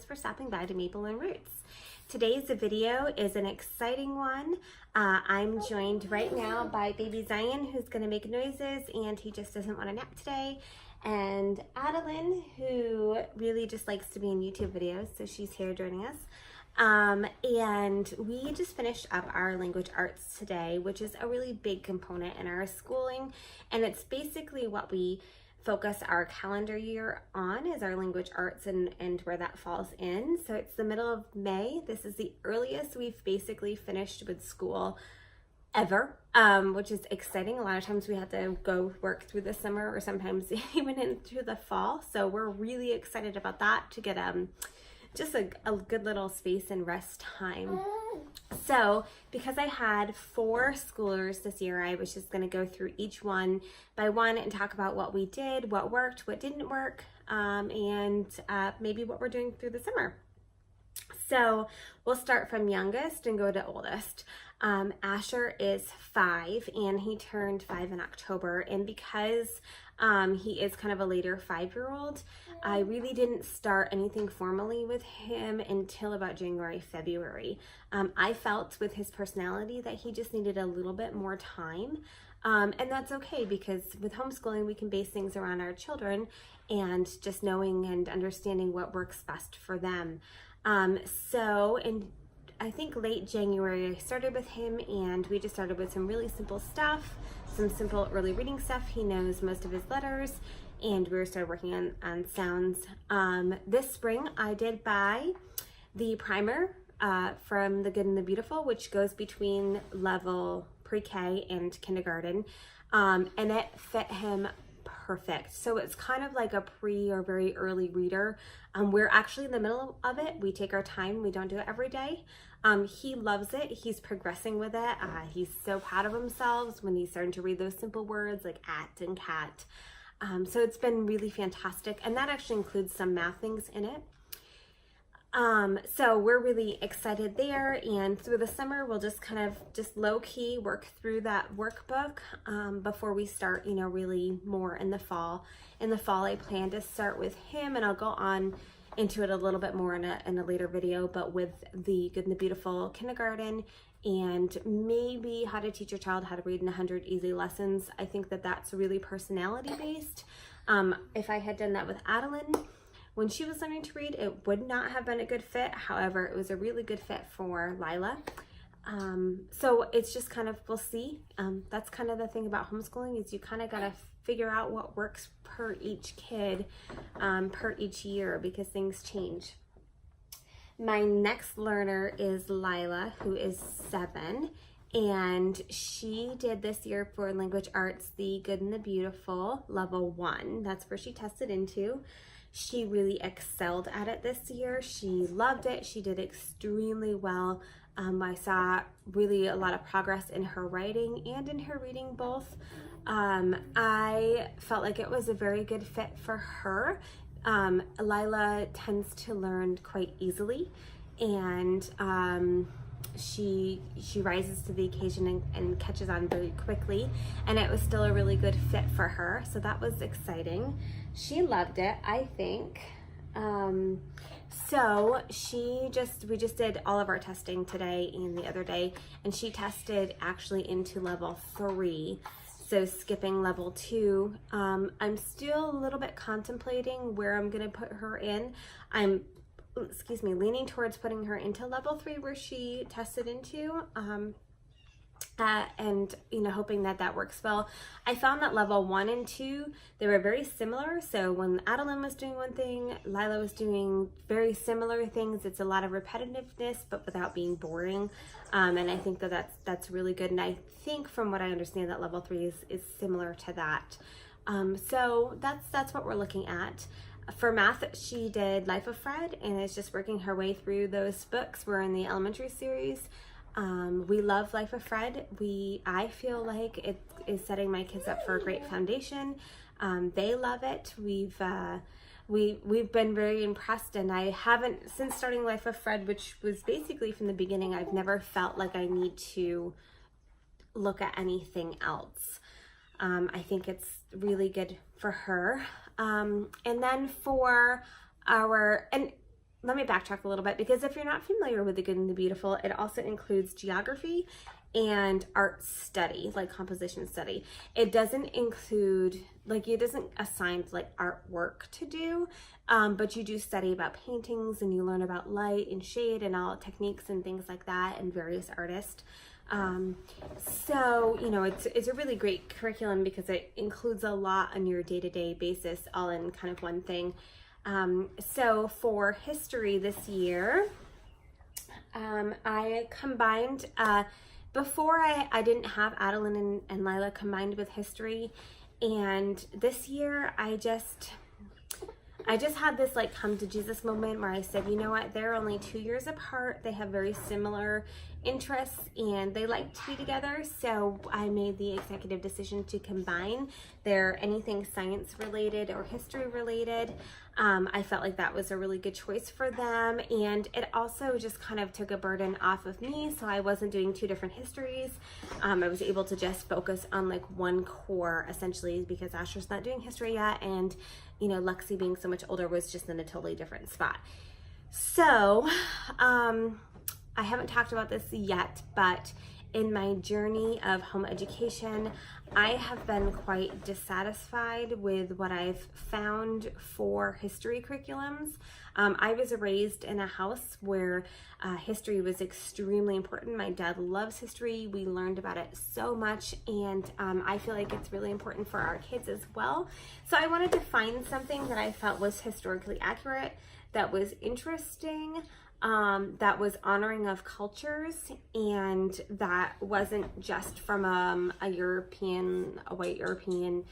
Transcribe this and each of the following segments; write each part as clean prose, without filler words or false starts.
thanks for stopping by to Maple and Roots. Today's video is an exciting one. I'm joined right now by baby Zion, who's going to make noises, and he just doesn't want to nap today. And Adeline, who really just likes to be in YouTube videos, so she's here joining us. And we just finished up our language arts today, which is a really big component in our schooling, and it's basically what we focus our calendar year on, is our language arts and where that falls in. So it's the middle of May. This is the earliest we've basically finished with school ever, which is exciting. A lot of times we have to go work through the summer or sometimes even into the fall. So we're really excited about that, to get just a good little space and rest time. So because I had 4 schoolers this year, I was just going to go through each one by one and talk about what we did, what worked, what didn't work, and maybe what we're doing through the summer. So we'll start from youngest and go to oldest. Asher is 5 and he turned 5 in October, and because he is kind of a later 5-year-old, I really didn't start anything formally with him until about January, February. I felt with his personality that he just needed a little bit more time. And that's okay, because with homeschooling, we can base things around our children and just knowing and understanding what works best for them. So in I think late January, I started with him, and we just started with some really simple stuff, some simple early reading stuff. He knows most of his letters, and we started working on sounds. This spring, I did buy the primer from The Good and the Beautiful, which goes between level pre-K and kindergarten, and it fit him perfect. So it's kind of like a pre or very early reader. We're actually in the middle of it. We take our time. We don't do it every day. He loves it. He's progressing with it. He's so proud of himself when he's starting to read those simple words like at and cat. So it's been really fantastic. And that actually includes some math things in it. So we're really excited there, and through the summer we'll just kind of low-key work through that workbook before we start, really more in the fall. In the fall, I plan to start with him, and I'll go on into it a little bit more in a later video, but with the Good and the Beautiful kindergarten, and maybe how to teach your child how to read in 100 easy lessons. I think that that's really personality based. If I had done that with Adeline when she was learning to read, it would not have been a good fit. However, it was a really good fit for Lila. So it's just kind of, we'll see. That's kind of the thing about homeschooling, is you kind of got to figure out what works per each kid, per each year, because things change. My next learner is Lila, who is 7. And she did this year for language arts, The Good and the Beautiful, level 1. That's where she tested into. She really excelled at it this year. She loved it. She did extremely well. I saw really a lot of progress in her writing and in her reading both. I felt like it was a very good fit for her. Lila tends to learn quite easily, and she rises to the occasion and catches on very quickly, and it was still a really good fit for her, so that was exciting. She loved it, I think. So we just did all of our testing today and the other day, and she tested actually into level 3, so skipping level 2. I'm still a little bit contemplating where I'm gonna put her in. I'm leaning towards putting her into level 3 where she tested into, and hoping that works well. I found that level 1 and 2, they were very similar. So when Adeline was doing one thing, Lila was doing very similar things. It's a lot of repetitiveness, but without being boring. And I think that's really good. And I think from what I understand that level 3 is similar to that. So that's what we're looking at. For math, she did Life of Fred and is just working her way through those books. We're in the elementary series. We love Life of Fred. I feel like it is setting my kids up for a great foundation. They love it. We've been very impressed, and I haven't, since starting Life of Fred, which was basically from the beginning, I've never felt like I need to look at anything else. I think it's really good for her. And then for our, and let me backtrack a little bit, because if you're not familiar with The Good and the Beautiful, it also includes geography and art study, like composition study. It doesn't include, like, it doesn't assign like artwork to do, but you do study about paintings, and you learn about light and shade and all techniques and things like that, and various artists. So, you know, it's a really great curriculum because it includes a lot on your day-to-day basis, all in kind of one thing. So for history this year, I combined, before I didn't have Adeline and Lila combined with history, and this year I just had this like come to Jesus moment where I said, you know what, they're only 2 years apart, they have very similar interests, and they like to be together. So I made the executive decision to combine their anything science related or history related. I felt like that was a really good choice for them, and it also just kind of took a burden off of me, so I wasn't doing 2 different histories. I was able to just focus on like one core essentially, because Asher's not doing history yet, and you know, Lexi being so much older was just in a totally different spot. So I haven't talked about this yet, but in my journey of home education, I have been quite dissatisfied with what I've found for history curriculums. I was raised in a house where history was extremely important. My dad loves history. We learned about it so much, and I feel like it's really important for our kids as well. So I wanted to find something that I felt was historically accurate, that was interesting, that was honoring of cultures, and that wasn't just from a white European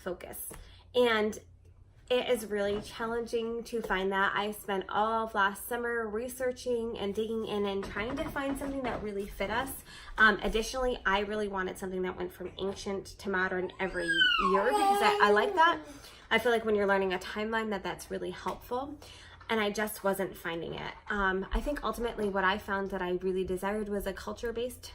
focus. And it is really challenging to find that. I spent all of last summer researching and digging in and trying to find something that really fit us. Additionally, I really wanted something that went from ancient to modern every year, because I like that. I feel like when you're learning a timeline, that's really helpful. And I just wasn't finding it. I think ultimately what I found that I really desired was a culture-based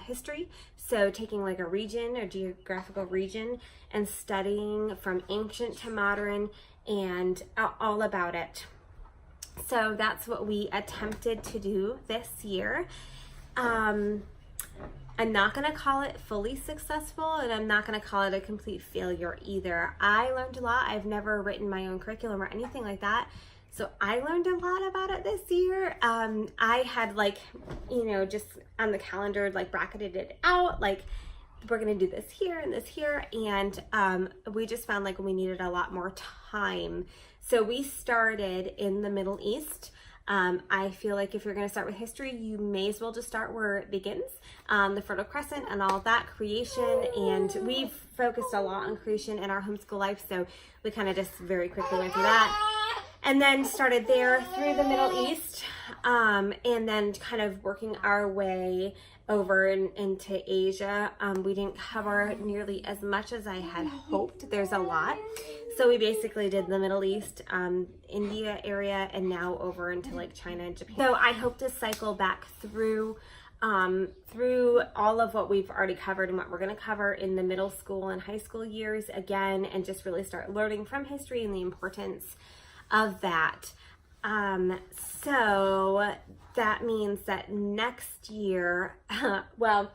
history. So taking like a region, a geographical region, and studying from ancient to modern and all about it. So that's what we attempted to do this year. I'm not gonna call it fully successful, and I'm not gonna call it a complete failure either. I learned a lot. I've never written my own curriculum or anything like that. So I learned a lot about it this year. I had like, you know, just on the calendar, like bracketed it out, like we're gonna do this here and this here. And we just found like we needed a lot more time. So we started in the Middle East. I feel like if you're gonna start with history, you may as well just start where it begins. The Fertile Crescent and all of that, creation. And we've focused a lot on creation in our homeschool life. So we kind of just very quickly went through that. And then started there through the Middle East, and then kind of working our way over into Asia. We didn't cover nearly as much as I had hoped. There's a lot. So we basically did the Middle East, India area, and now over into like China and Japan. So I hope to cycle back through all of what we've already covered and what we're going to cover in the middle school and high school years again, and just really start learning from history and the importance of that. So that means that next year, well,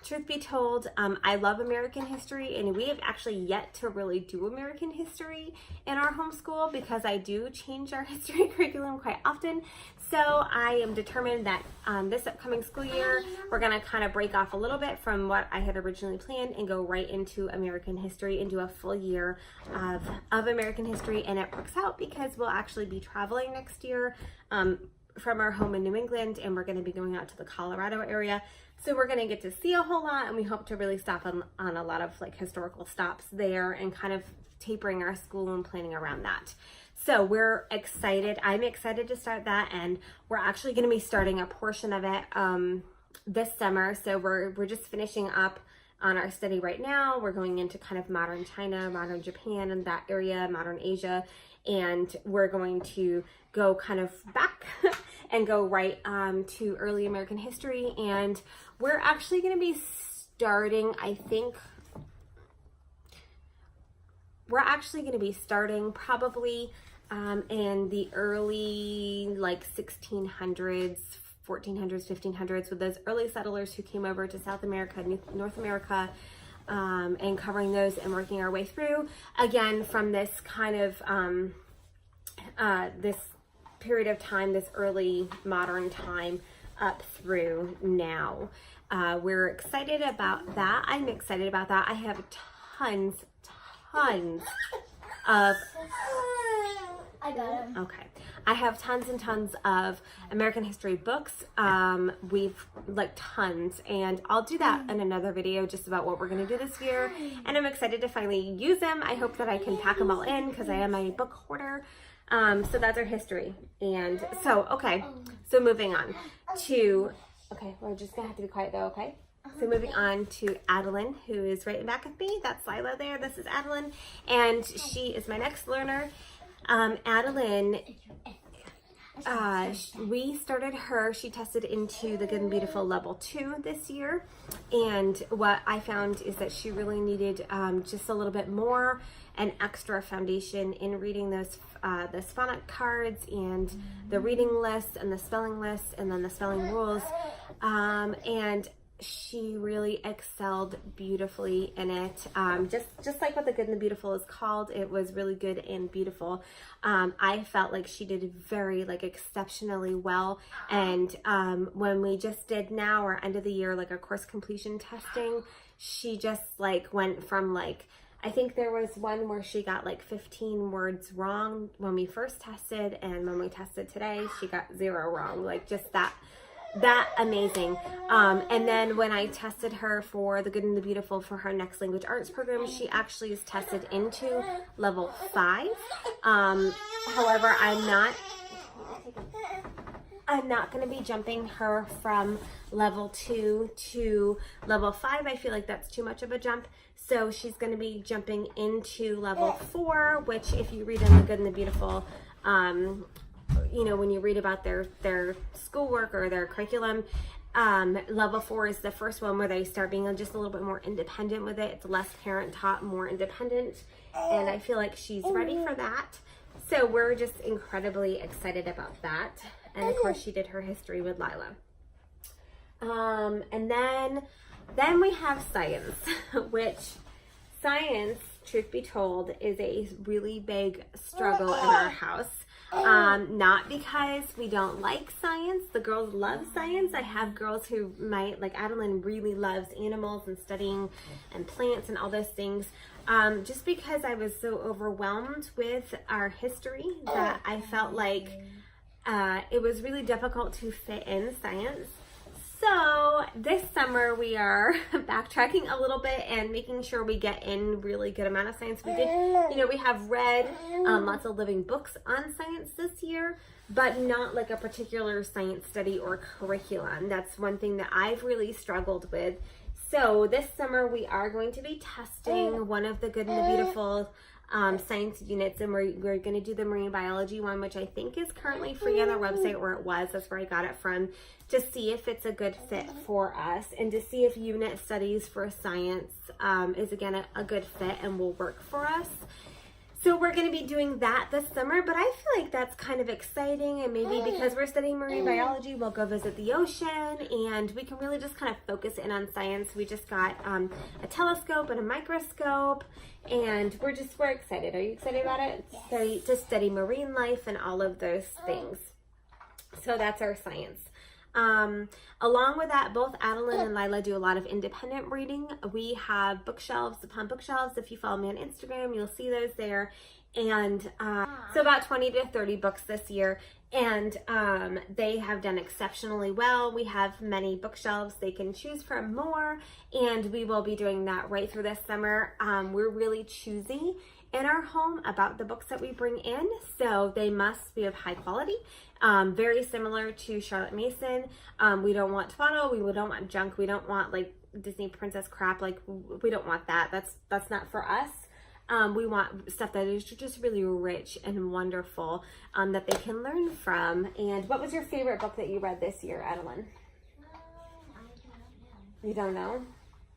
truth be told, I love American history, and we have actually yet to really do American history in our homeschool, because I do change our history curriculum quite often. So I am determined that this upcoming school year, we're gonna kind of break off a little bit from what I had originally planned and go right into American history and do a full year of American history. And it works out because we'll actually be traveling next year from our home in New England, and we're gonna be going out to the Colorado area. So we're gonna get to see a whole lot, and we hope to really stop on a lot of like historical stops there, and kind of tapering our school and planning around that. So we're excited. I'm excited to start that, and we're actually going to be starting a portion of it this summer. So we're just finishing up on our study right now. We're going into kind of modern China, modern Japan, and that area, modern Asia, and we're going to go kind of back and go right to early American history. And we're actually going to be starting, I think, we're actually going to be starting probably in the early like 1600s, 1400s, 1500s, with those early settlers who came over to South America, North America, and covering those and working our way through. Again, from this kind of this period of time, this early modern time up through now. We're excited about that. I'm excited about that. I have tons of... I got him. Okay. I have tons and tons of American history books. We've like tons, and I'll do that in another video just about what we're going to do this year. And I'm excited to finally use them. I hope that I can pack them all in because I am a book hoarder. So that's our history. And so, okay. So moving on to, okay, we're just going to have to be quiet though, okay? So moving on to Adeline, who is right in back of me. That's Lila there. This is Adeline. And she is my next learner. Adeline, we started her, she tested into the Good and Beautiful Level 2 this year, and what I found is that she really needed just a little bit more, an extra foundation in reading those the phonics cards and the reading lists and the spelling lists and then the spelling rules, and she really excelled beautifully in it. Just like what the Good and the Beautiful is called, it was really good and beautiful. I felt like she did very exceptionally well. And when we just did now our end of the year, our course completion testing, she just went from I think there was one where she got 15 words wrong when we first tested, and when we tested today, she got 0 wrong. Just that amazing. And then when I tested her for the Good and the Beautiful for her next language arts program, she actually is tested into level 5. However, I'm not going to be jumping her from level 2 to level 5. I feel like that's too much of a jump. So she's going to be jumping into level 4, which if you read in the Good and the Beautiful, when you read about their schoolwork or their curriculum, level 4 is the first one where they start being just a little bit more independent with it. It's less parent taught, more independent. And I feel like she's ready for that. So we're just incredibly excited about that. And of course she did her history with Lila. And then we have science, which science, truth be told, is a really big struggle in our house. Not because we don't like science. The girls love science. I have girls who might, Adeline really loves animals and studying and plants and all those things. Just because I was so overwhelmed with our history that I felt like it was really difficult to fit in science. So this summer we are backtracking a little bit and making sure we get in really good amount of science. We did, we have read lots of living books on science this year, but not a particular science study or curriculum. That's one thing that I've really struggled with. So this summer we are going to be testing one of the Good and the Beautiful science units, and we're going to do the marine biology one, which I think is currently free on their website, or it was. That's where I got it from, to see if it's a good fit for us and to see if unit studies for science is again a good fit and will work for us. So we're going to be doing that this summer, but I feel like that's kind of exciting, and maybe because we're studying marine biology, we'll go visit the ocean and we can really just kind of focus in on science. We just got a telescope and a microscope, and we're excited. Are you excited about it? Yes. To study marine life and all of those things. So that's our science. Along with that, both Adeline and Lila do a lot of independent reading. We have bookshelves upon bookshelves. If you follow me on Instagram, you'll see those there. And so about 20 to 30 books this year. And they have done exceptionally well. We have many bookshelves. They can choose from more. And we will be doing that right through this summer. We're really choosy in our home about the books that we bring in. So they must be of high quality. Very similar to Charlotte Mason. We don't want twaddle. We don't want junk. We don't want Disney princess crap. We don't want that. That's not for us. We want stuff that is just really rich and wonderful, that they can learn from. And what was your favorite book that you read this year, Adeline? I don't know. You don't know?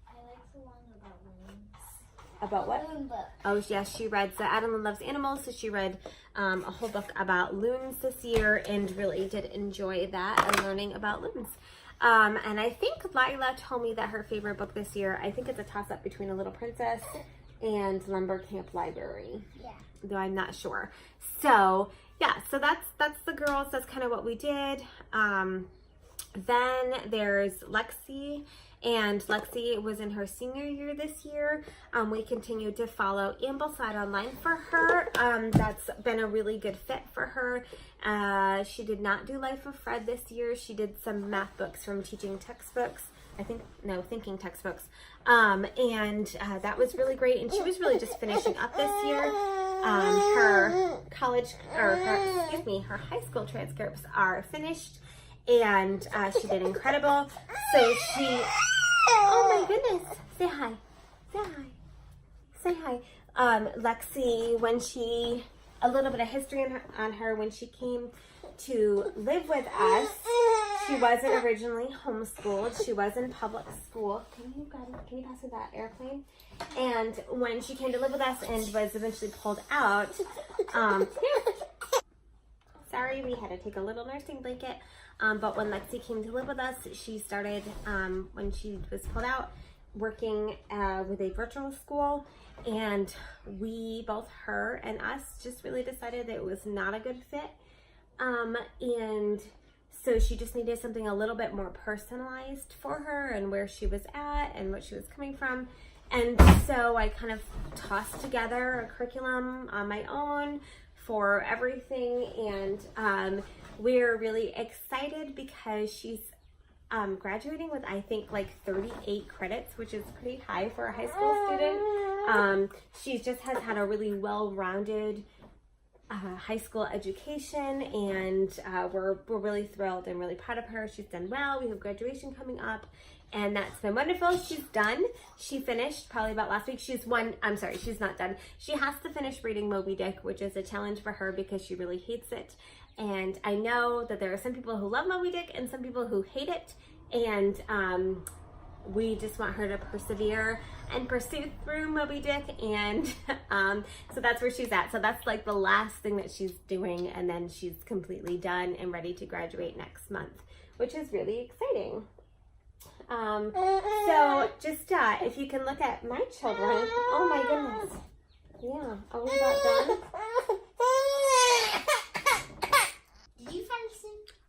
I like the one about wings. About what? Loon book. Oh, yes, she read, so Adeline loves animals, so she read a whole book about loons this year and really did enjoy that and learning about loons. And I think Lila told me that her favorite book this year, I think it's a toss-up between A Little Princess and Lumber Camp Library. Yeah. Though I'm not sure. So, yeah, so that's the girls. That's kind of what we did. Then there's Lexi. And Lexi was in her senior year this year. We continued to follow Ambleside online for her. That's been a really good fit for her. She did not do Life of Fred this year. She did some math books from teaching textbooks. Thinking textbooks. And that was really great. And she was really just finishing up this year. Her high school transcripts are finished. And she did incredible. So she... Oh my goodness. Say hi. Say hi. Say hi. Lexi, a little bit of history on her, when she came to live with us, she wasn't originally homeschooled. She was in public school. Can you pass me that airplane? And when she came to live with us and was eventually pulled out, sorry, we had to take a little nursing blanket. But when Lexi came to live with us, she started, when she was pulled out, working with a virtual school. And we, both her and us, just really decided that it was not a good fit. And so she just needed something a little bit more personalized for her and where she was at and what she was coming from. And so I kind of tossed together a curriculum on my own for everything. And we're really excited because she's graduating with, I think, like 38 credits, which is pretty high for a high school student. She just has had a really well-rounded high school education, and we're really thrilled and really proud of her. She's done well. We have graduation coming up, and that's been wonderful. She's done. She finished probably about last week. She's not done. She has to finish reading Moby Dick, which is a challenge for her because she really hates it. And I know that there are some people who love Moby Dick and some people who hate it. And we just want her to persevere and pursue through Moby Dick. And so that's where she's at. So that's like the last thing that she's doing. And then she's completely done and ready to graduate next month, which is really exciting. So just if you can look at my children. Oh my goodness. Yeah. Are we about done?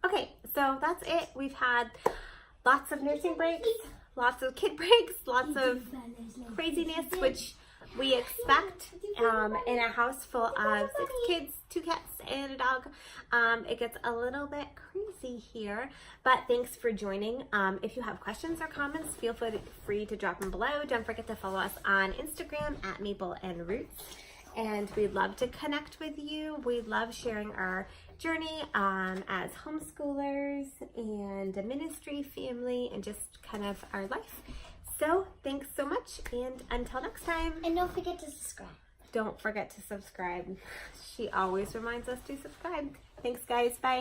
Okay, so that's it. We've had lots of nursing breaks, lots of kid breaks, lots of craziness, which we expect in a house full of 6 kids, 2 cats, and a dog. It gets a little bit crazy here, but thanks for joining. If you have questions or comments, feel free to drop them below. Don't forget to follow us on Instagram at Maple and Roots. And we'd love to connect with you. We love sharing our journey as homeschoolers and a ministry family and just kind of our life. So thanks so much, and until next time. And don't forget to subscribe. Don't forget to subscribe. She always reminds us to subscribe. Thanks, guys. Bye.